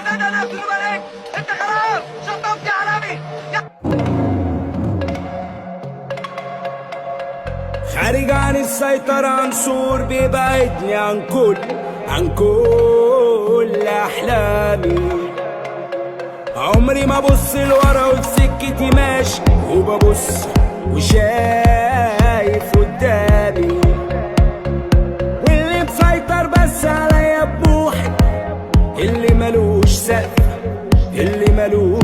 تقدر نفذ عليك. انت خلاص شطبت يا عالمي. خارج عن السيطرة، عنصر بيبعدني عن كل أحلامي. عمري ما ببص لورا وفي سكتي ماشي، وببص وشايف قدامي. واللي مسيطر بس عليا بروحي، اللي ملوش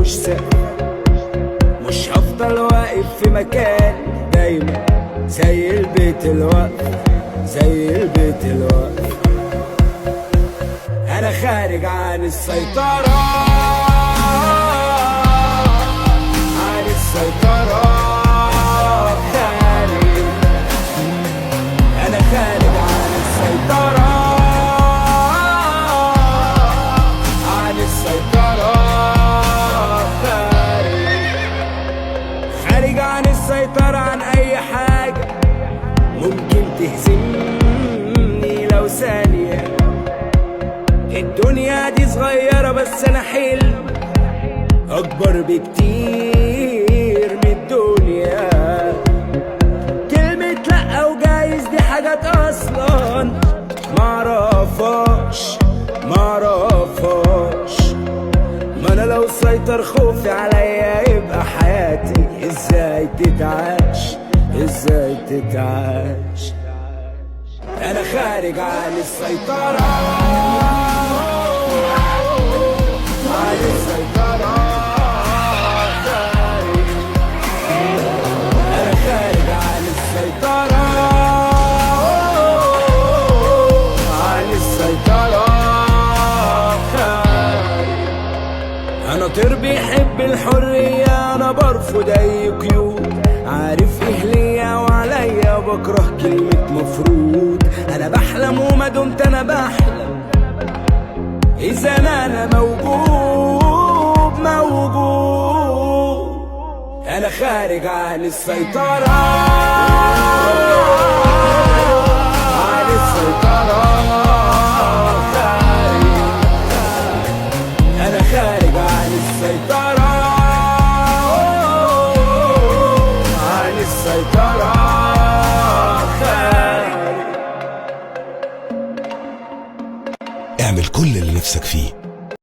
سقف، مش هفضل واقف في مكان دايما زي البيت الوقف. انا خارج عن السيطرة، انا خارج عن السيطرة، خارج عن السيطرة عن اي حاجة ممكن تهزمني لو ثانية. الدنيا دي صغيرة بس انا حلم اكبر بكتير من الدنيا. كلمة لأ وجايز دي حاجات اصلا معرفهاش. ما انا لو سيطر خوفي عليا يبقى حياتي ازاي تتعاش. انا خارج عن السيطرة، انا خارج عن السيطرة. انا طير بيحب الحرية، انا برفض اي قيود. عارف ايه ليا وعليا، بكره كلمة مفروض. انا بحلم وما دمت انا بحلم، اذا انا موجود. انا خارج عن السيطرة، انا خارج عن السيطرة. اعمل كل اللي نفسك فيه